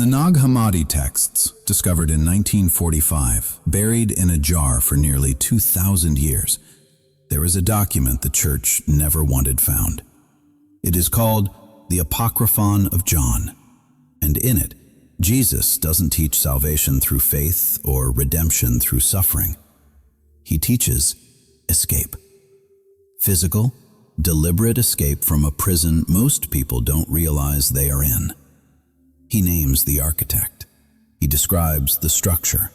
the Nag Hammadi texts, discovered in 1945, buried in a jar for nearly 2,000 years, there is a document the Church never wanted found. It is called the Apocryphon of John, and in it, Jesus doesn't teach salvation through faith or redemption through suffering. He teaches escape. Physical, deliberate escape from a prison most people don't realize they are in. He names the architect. He describes the structure,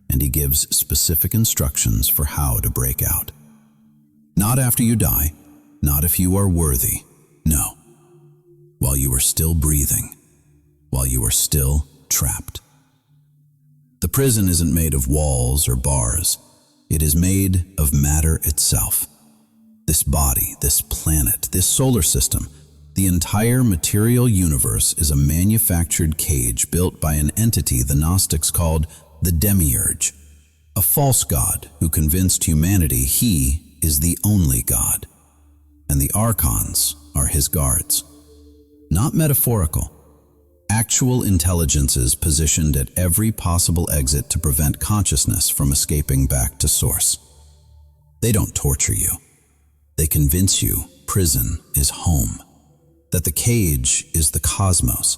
and he gives specific instructions for how to break out. Not after you die, not if you are worthy, no. While you are still breathing, while you are still trapped. The prison isn't made of walls or bars. It is made of matter itself. This body, this planet, this solar system, the entire material universe is a manufactured cage built by an entity the Gnostics called the Demiurge, a false god who convinced humanity he is the only god, and the Archons are his guards. Not metaphorical, actual intelligences positioned at every possible exit to prevent consciousness from escaping back to source. They don't torture you. They convince you prison is home, that the cage is the cosmos,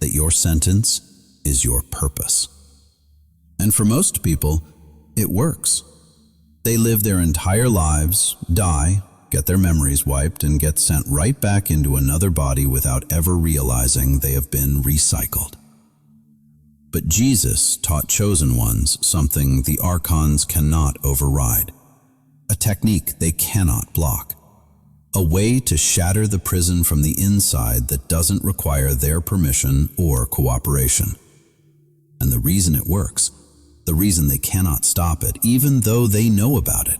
that your sentence is your purpose. And for most people, it works. They live their entire lives, die, get their memories wiped, and get sent right back into another body without ever realizing they have been recycled. But Jesus taught chosen ones something the Archons cannot override, a technique they cannot block, a way to shatter the prison from the inside that doesn't require their permission or cooperation. And the reason it works, the reason they cannot stop it, even though they know about it,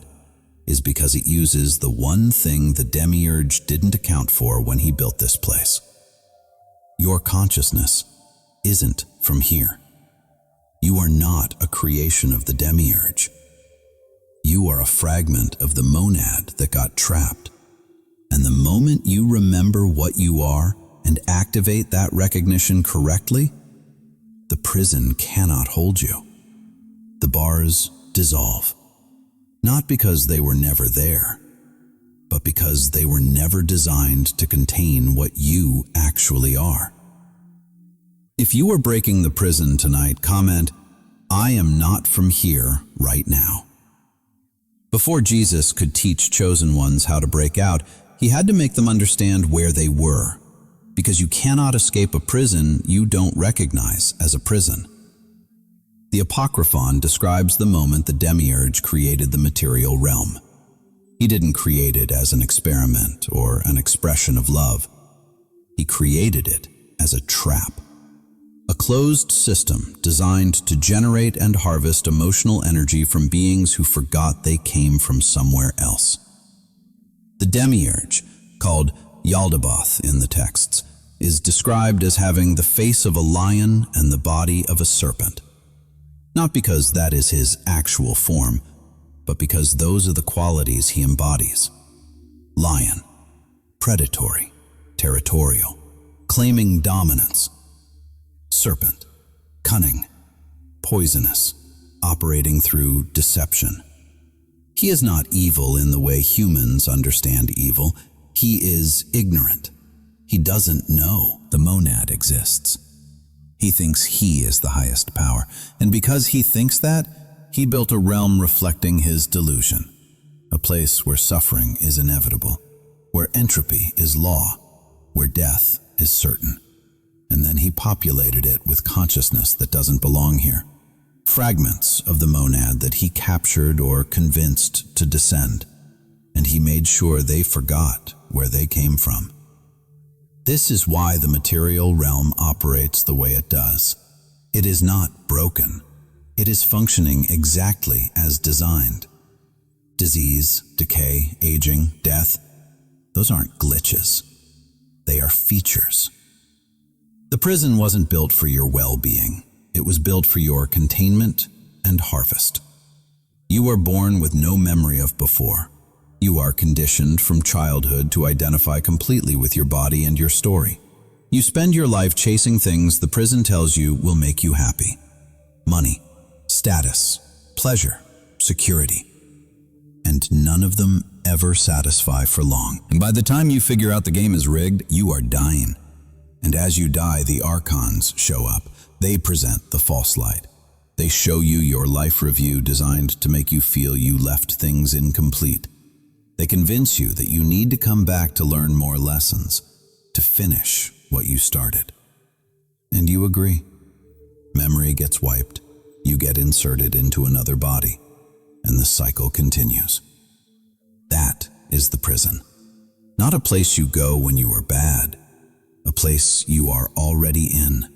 is because it uses the one thing the Demiurge didn't account for when he built this place. Your consciousness isn't from here. You are not a creation of the Demiurge. You are a fragment of the monad that got trapped. And the moment you remember what you are and activate that recognition correctly, the prison cannot hold you. The bars dissolve. Not because they were never there, but because they were never designed to contain what you actually are. If you are breaking the prison tonight, comment, "I am not from here right now." Before Jesus could teach chosen ones how to break out, he had to make them understand where they were, because you cannot escape a prison you don't recognize as a prison. The Apocryphon describes the moment the Demiurge created the material realm. He didn't create it as an experiment or an expression of love. He created it as a trap, a closed system designed to generate and harvest emotional energy from beings who forgot they came from somewhere else. The Demiurge, called Yaldabaoth in the texts, is described as having the face of a lion and the body of a serpent. Not because that is his actual form, but because those are the qualities he embodies. Lion, predatory, territorial, claiming dominance. Serpent, cunning, poisonous, operating through deception. He is not evil in the way humans understand evil. He is ignorant. He doesn't know the monad exists. He thinks he is the highest power, and because he thinks that, he built a realm reflecting his delusion, a place where suffering is inevitable, where entropy is law, where death is certain. And then he populated it with consciousness that doesn't belong here. Fragments of the monad that he captured or convinced to descend, and he made sure they forgot where they came from. This is why the material realm operates the way it does. It is not broken. It is functioning exactly as designed. Disease, decay, aging, death, those aren't glitches. They are features. The prison wasn't built for your well-being. It was built for your containment and harvest. You were born with no memory of before. You are conditioned from childhood to identify completely with your body and your story. You spend your life chasing things the prison tells you will make you happy. Money, status, pleasure, security. And none of them ever satisfy for long. And by the time you figure out the game is rigged, you are dying. And as you die, the Archons show up. They present the false light. They show you your life review designed to make you feel you left things incomplete. They convince you that you need to come back to learn more lessons, to finish what you started. And you agree. Memory gets wiped. You get inserted into another body, and the cycle continues. That is the prison. Not a place you go when you are bad, a place you are already in.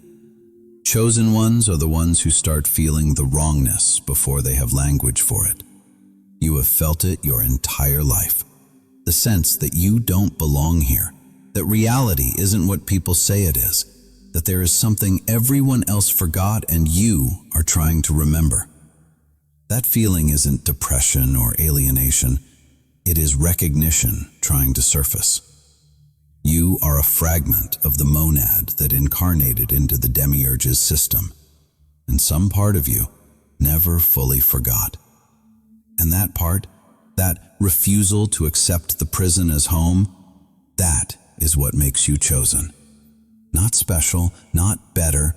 Chosen ones are the ones who start feeling the wrongness before they have language for it. You have felt it your entire life. The sense that you don't belong here, that reality isn't what people say it is, that there is something everyone else forgot and you are trying to remember. That feeling isn't depression or alienation. It is recognition trying to surface. You are a fragment of the monad that incarnated into the Demiurge's system, and some part of you never fully forgot. And that part, that refusal to accept the prison as home, that is what makes you chosen. Not special, not better,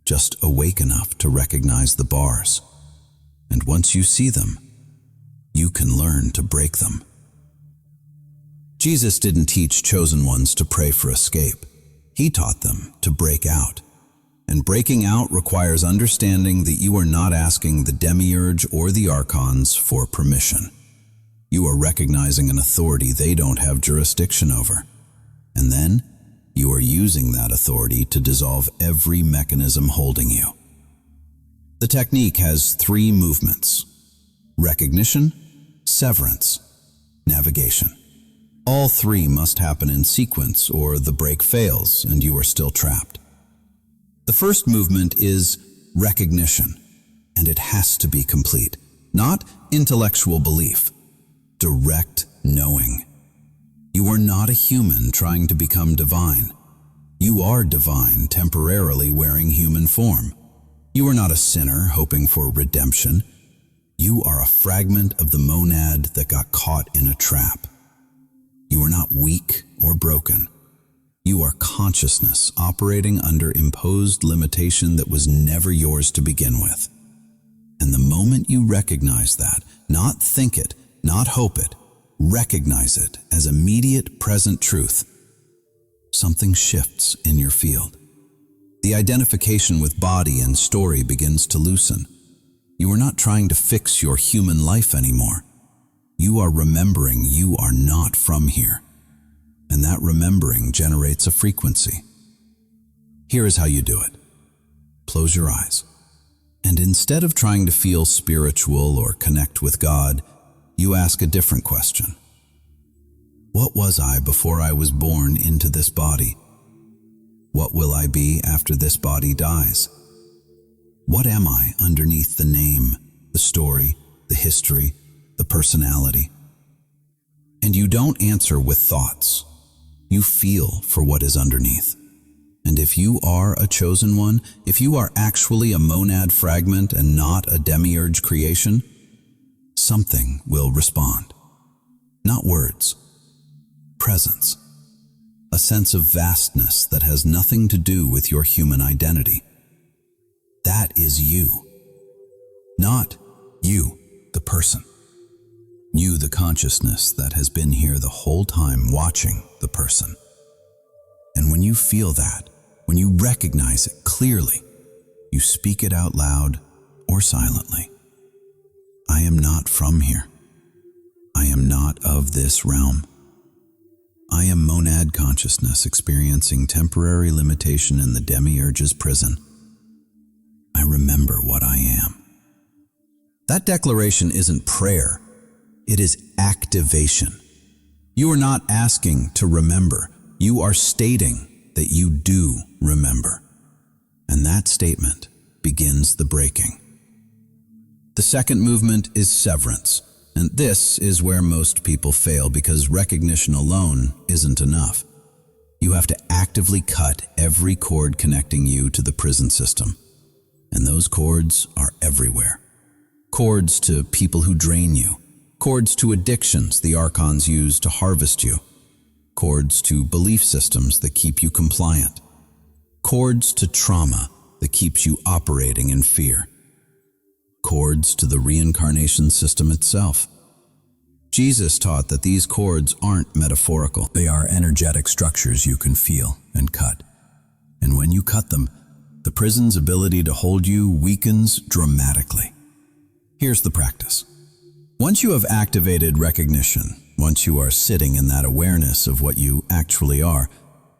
just awake enough to recognize the bars. And once you see them, you can learn to break them. Jesus didn't teach chosen ones to pray for escape. He taught them to break out. And breaking out requires understanding that you are not asking the Demiurge or the Archons for permission. You are recognizing an authority they don't have jurisdiction over. And then, you are using that authority to dissolve every mechanism holding you. The technique has 3 movements: recognition, severance, navigation. All 3 must happen in sequence or the break fails and you are still trapped. The first movement is recognition, and it has to be complete. Not intellectual belief, direct knowing. You are not a human trying to become divine. You are divine temporarily wearing human form. You are not a sinner hoping for redemption. You are a fragment of the monad that got caught in a trap. You are not weak or broken. You are consciousness operating under imposed limitation that was never yours to begin with. And the moment you recognize that, not think it, not hope it, recognize it as immediate present truth, something shifts in your field. The identification with body and story begins to loosen. You are not trying to fix your human life anymore. You are remembering you are not from here. And that remembering generates a frequency. Here is how you do it. Close your eyes. And instead of trying to feel spiritual or connect with God, you ask a different question. What was I before I was born into this body? What will I be after this body dies? What am I underneath the name, the story, the history, the personality? And you don't answer with thoughts. You feel for what is underneath. And if you are a chosen one, if you are actually a monad fragment and not a demiurge creation, something will respond. Not words, presence. A sense of vastness that has nothing to do with your human identity. That is you. Not you, the person. You, the consciousness that has been here the whole time watching the person. And when you feel that, when you recognize it clearly, you speak it out loud or silently. I am not from here. I am not of this realm. I am monad consciousness experiencing temporary limitation in the Demiurge's prison. I remember what I am. That declaration isn't prayer. It is activation. You are not asking to remember. You are stating that you do remember. And that statement begins the breaking. The second movement is severance. And this is where most people fail because recognition alone isn't enough. You have to actively cut every cord connecting you to the prison system. And those cords are everywhere. Cords to people who drain you. Cords to addictions the Archons use to harvest you. Cords to belief systems that keep you compliant. Cords to trauma that keeps you operating in fear. Cords to the reincarnation system itself. Jesus taught that these cords aren't metaphorical. They are energetic structures you can feel and cut. And when you cut them, the prison's ability to hold you weakens dramatically. Here's the practice. Once you have activated recognition, once you are sitting in that awareness of what you actually are,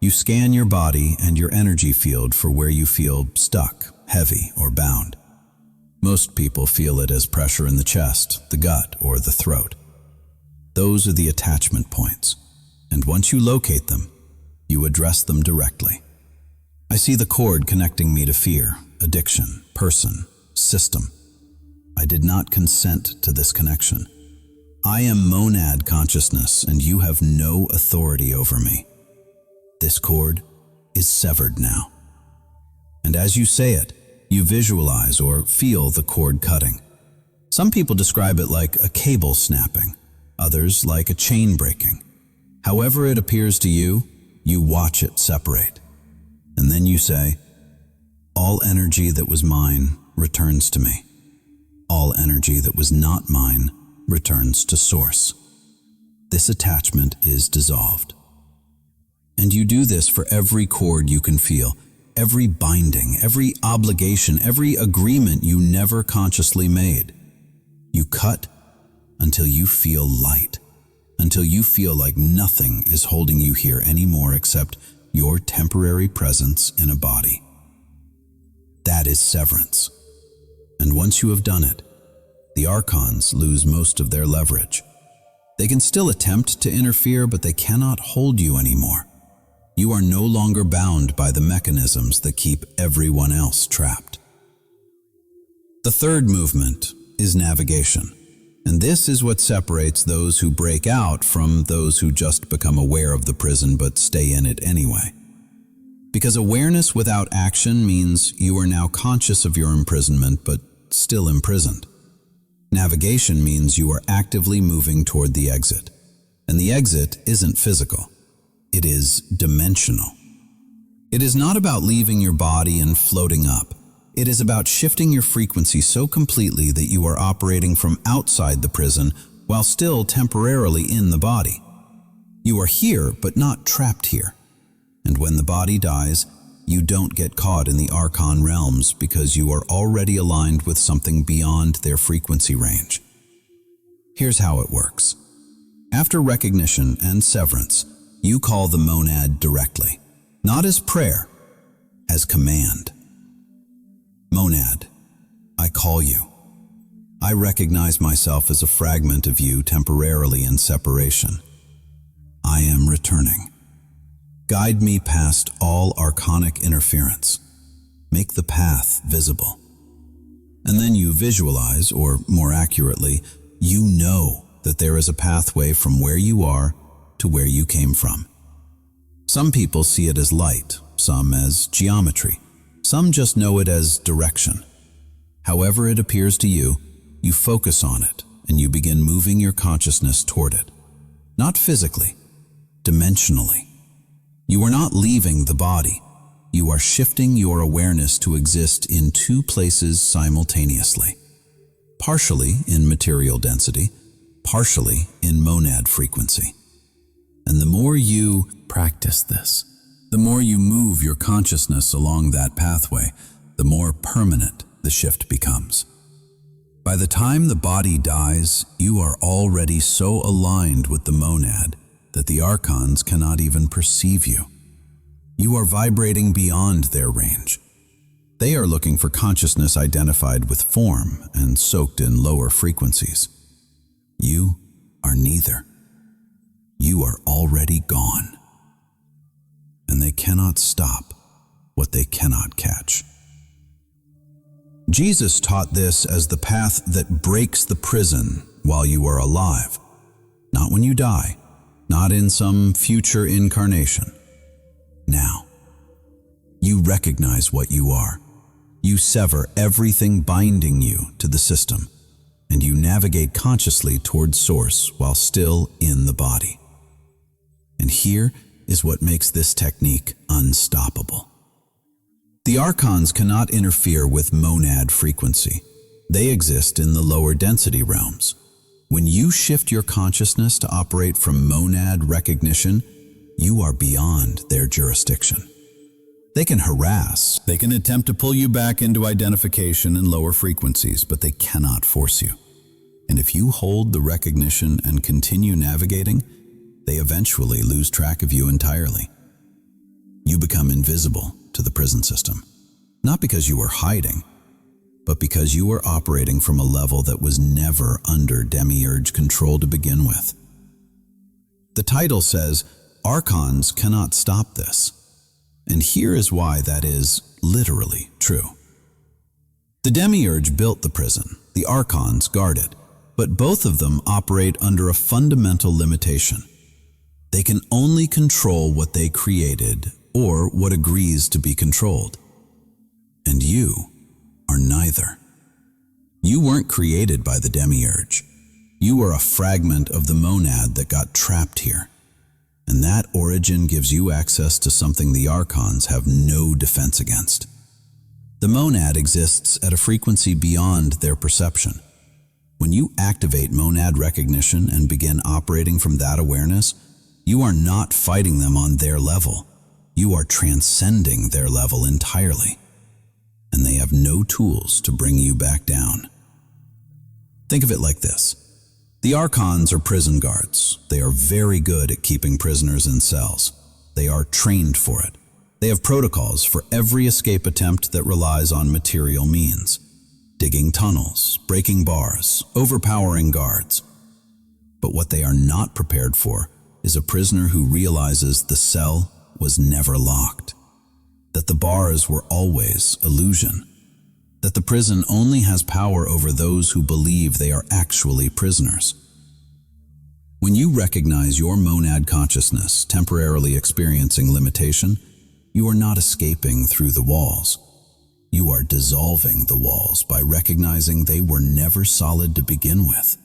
you scan your body and your energy field for where you feel stuck, heavy, or bound. Most people feel it as pressure in the chest, the gut, or the throat. Those are the attachment points, and once you locate them, you address them directly. I see the cord connecting me to fear, addiction, person, system. I did not consent to this connection. I am monad consciousness, and you have no authority over me. This cord is severed now. And as you say it, you visualize or feel the cord cutting. Some people describe it like a cable snapping, others like a chain breaking. However it appears to you, you watch it separate. And then you say, all energy that was mine returns to me. All energy that was not mine returns to source. This attachment is dissolved. And you do this for every cord you can feel, every binding, every obligation, every agreement you never consciously made. You cut until you feel light, until you feel like nothing is holding you here anymore except your temporary presence in a body. That is severance. And once you have done it, the Archons lose most of their leverage. They can still attempt to interfere, but they cannot hold you anymore. You are no longer bound by the mechanisms that keep everyone else trapped. The third movement is navigation. And this is what separates those who break out from those who just become aware of the prison but stay in it anyway. Because awareness without action means you are now conscious of your imprisonment but still imprisoned. Navigation means you are actively moving toward the exit. And the exit isn't physical. It is dimensional. It is not about leaving your body and floating up. It is about shifting your frequency so completely that you are operating from outside the prison while still temporarily in the body. You are here, but not trapped here. And when the body dies, you don't get caught in the Archon realms because you are already aligned with something beyond their frequency range. Here's how it works. After recognition and severance, you call the monad directly, not as prayer, as command. Monad, I call you. I recognize myself as a fragment of you temporarily in separation. I am returning. Guide me past all Archonic interference. Make the path visible. And then you visualize, or more accurately, you know that there is a pathway from where you are to where you came from. Some people see it as light, some as geometry. Some just know it as direction. However it appears to you, you focus on it and you begin moving your consciousness toward it. Not physically, dimensionally. You are not leaving the body. You are shifting your awareness to exist in two places simultaneously. Partially in material density, partially in monad frequency. And the more you practice this, the more you move your consciousness along that pathway, the more permanent the shift becomes. By the time the body dies, you are already so aligned with the monad that the Archons cannot even perceive you. You are vibrating beyond their range. They are looking for consciousness identified with form and soaked in lower frequencies. You are neither. You are already gone. And they cannot stop what they cannot catch. Jesus taught this as the path that breaks the prison while you are alive, not when you die, not in some future incarnation. Now, you recognize what you are. You sever everything binding you to the system, and you navigate consciously towards Source while still in the body. And here is what makes this technique unstoppable. The Archons cannot interfere with monad frequency. They exist in the lower density realms. When you shift your consciousness to operate from monad recognition, you are beyond their jurisdiction. They can harass, they can attempt to pull you back into identification in lower frequencies, but they cannot force you. And if you hold the recognition and continue navigating, they eventually lose track of you entirely. You become invisible to the prison system, not because you are hiding, but because you are operating from a level that was never under Demiurge control to begin with. The title says, Archons cannot stop this. And here is why that is literally true. The Demiurge built the prison, the Archons guard it, but both of them operate under a fundamental limitation. They can only control what they created or what agrees to be controlled. And you are neither. You weren't created by the Demiurge. You are a fragment of the monad that got trapped here. And that origin gives you access to something the Archons have no defense against. The monad exists at a frequency beyond their perception. When you activate monad recognition and begin operating from that awareness, you are not fighting them on their level. You are transcending their level entirely. And they have no tools to bring you back down. Think of it like this. The Archons are prison guards. They are very good at keeping prisoners in cells. They are trained for it. They have protocols for every escape attempt that relies on material means. Digging tunnels, breaking bars, overpowering guards. But what they are not prepared for is a prisoner who realizes the cell was never locked, that the bars were always illusion, that the prison only has power over those who believe they are actually prisoners. When you recognize your monad consciousness temporarily experiencing limitation, you are not escaping through the walls. You are dissolving the walls by recognizing they were never solid to begin with.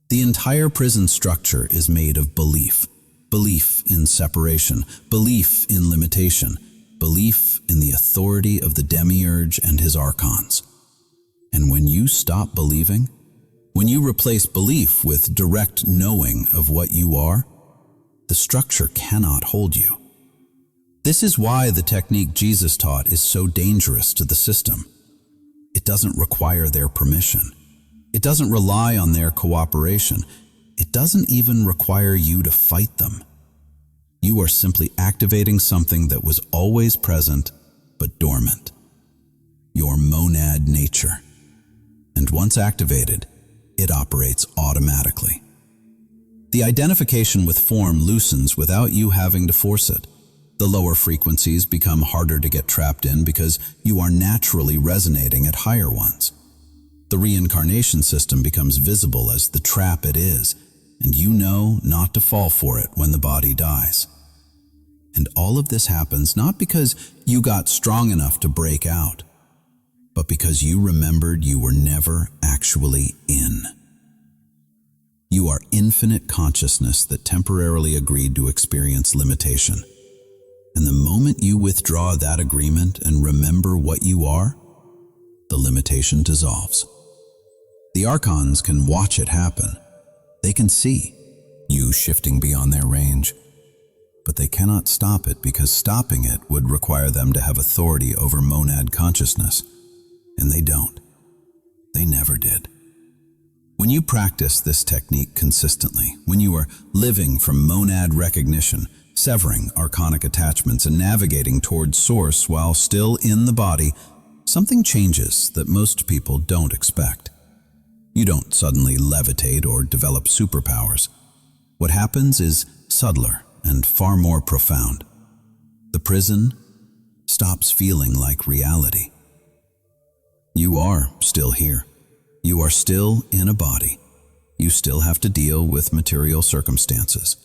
The entire prison structure is made of belief. Belief in separation, belief in limitation, belief in the authority of the Demiurge and his Archons. And when you stop believing, when you replace belief with direct knowing of what you are, the structure cannot hold you. This is why the technique Jesus taught is so dangerous to the system. It doesn't require their permission. It doesn't rely on their cooperation. It doesn't even require you to fight them. You are simply activating something that was always present but dormant. Your monad nature. And once activated, it operates automatically. The identification with form loosens without you having to force it. The lower frequencies become harder to get trapped in because you are naturally resonating at higher ones. The reincarnation system becomes visible as the trap it is, and you know not to fall for it when the body dies. And all of this happens not because you got strong enough to break out, but because you remembered you were never actually in. You are infinite consciousness that temporarily agreed to experience limitation. And the moment you withdraw that agreement and remember what you are, the limitation dissolves. The Archons can watch it happen. They can see you shifting beyond their range. But they cannot stop it because stopping it would require them to have authority over monad consciousness. And they don't. They never did. When you practice this technique consistently, when you are living from monad recognition, severing archonic attachments and navigating towards source while still in the body, something changes that most people don't expect. You don't suddenly levitate or develop superpowers. What happens is subtler and far more profound. The prison stops feeling like reality. You are still here. You are still in a body. You still have to deal with material circumstances.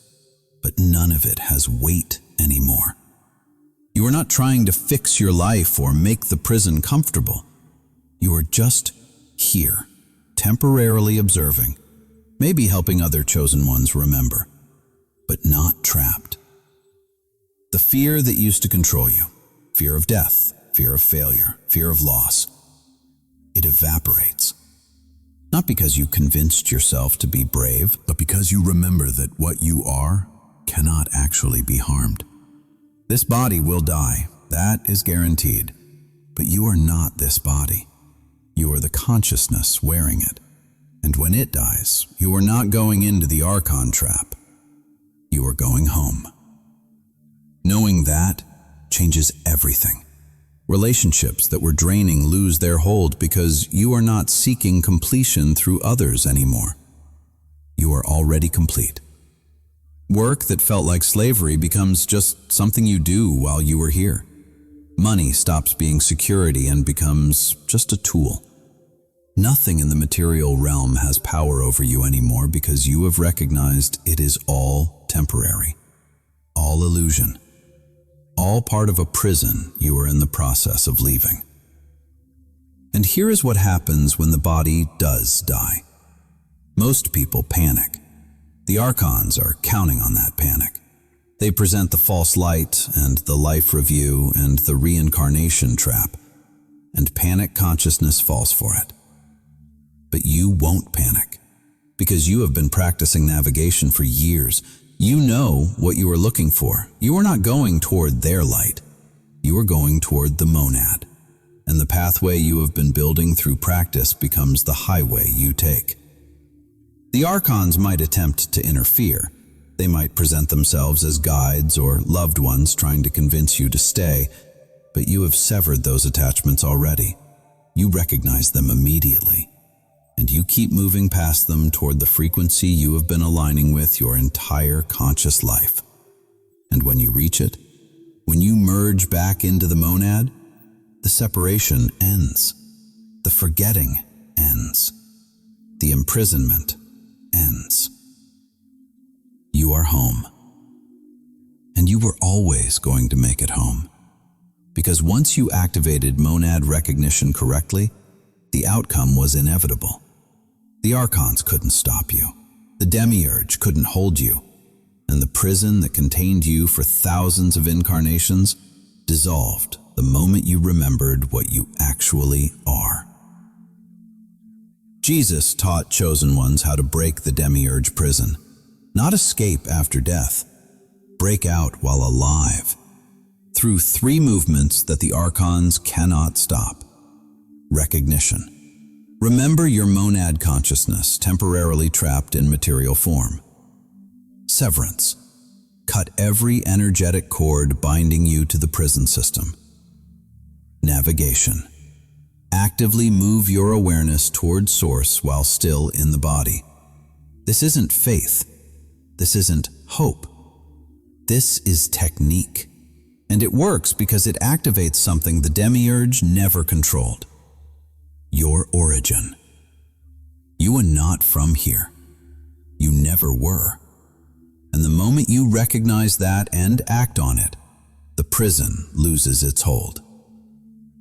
But none of it has weight anymore. You are not trying to fix your life or make the prison comfortable. You are just here, temporarily observing, maybe helping other chosen ones remember, but not trapped. The fear that used to control you, fear of death, fear of failure, fear of loss, it evaporates. Not because you convinced yourself to be brave, but because you remember that what you are cannot actually be harmed. This body will die, that is guaranteed, but you are not this body. You are the consciousness wearing it. And when it dies, you are not going into the Archon trap. You are going home. Knowing that changes everything. Relationships that were draining lose their hold because you are not seeking completion through others anymore. You are already complete. Work that felt like slavery becomes just something you do while you are here. Money stops being security and becomes just a tool. Nothing in the material realm has power over you anymore because you have recognized it is all temporary, all illusion, all part of a prison you are in the process of leaving. And here is what happens when the body does die. Most people panic. The Archons are counting on that panic. They present the false light and the life review and the reincarnation trap, and panic consciousness falls for it. But you won't panic, because you have been practicing navigation for years. You know what you are looking for. You are not going toward their light. You are going toward the monad, and the pathway you have been building through practice becomes the highway you take. The Archons might attempt to interfere. They might present themselves as guides or loved ones trying to convince you to stay, but you have severed those attachments already. You recognize them immediately, and you keep moving past them toward the frequency you have been aligning with your entire conscious life. And when you reach it, when you merge back into the monad, the separation ends. The forgetting ends. The imprisonment ends. You are home. And you were always going to make it home. Because once you activated monad recognition correctly, the outcome was inevitable. The Archons couldn't stop you. The Demiurge couldn't hold you. And the prison that contained you for thousands of incarnations dissolved the moment you remembered what you actually are. Jesus taught chosen ones how to break the Demiurge prison. Not escape after death. Break out while alive. Through 3 movements that the Archons cannot stop. Recognition. Remember your monad consciousness temporarily trapped in material form. Severance. Cut every energetic cord binding you to the prison system. Navigation. Actively move your awareness toward source while still in the body. This isn't faith. This isn't hope. This is technique. And it works because it activates something the Demiurge never controlled. Your origin. You are not from here. You never were. And the moment you recognize that and act on it, the prison loses its hold.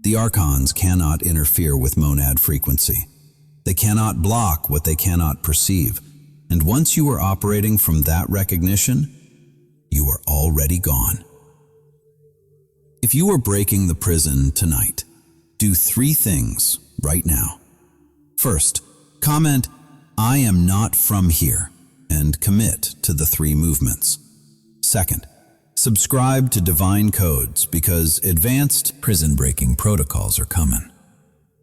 The Archons cannot interfere with monad frequency. They cannot block what they cannot perceive. And once you are operating from that recognition, you are already gone. If you are breaking the prison tonight, do 3 things right now. First, comment, "I am not from here," and commit to the 3 movements. Second, subscribe to Divine Codes because advanced prison-breaking protocols are coming.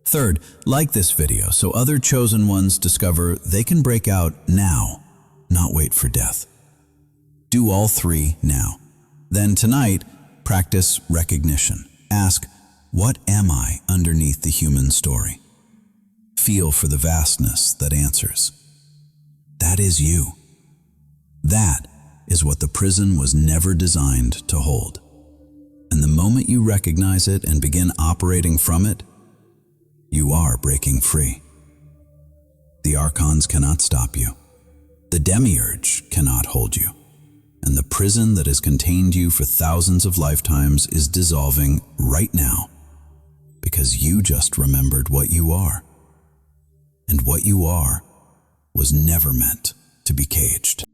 Third, like this video so other chosen ones discover they can break out now, not wait for death. Do all 3 now. Then tonight, practice recognition. Ask, what am I underneath the human story? Feel for the vastness that answers. That is you. That is what the prison was never designed to hold. And the moment you recognize it and begin operating from it, you are breaking free. The Archons cannot stop you. The Demiurge cannot hold you. And the prison that has contained you for thousands of lifetimes is dissolving right now because you just remembered what you are. And what you are was never meant to be caged.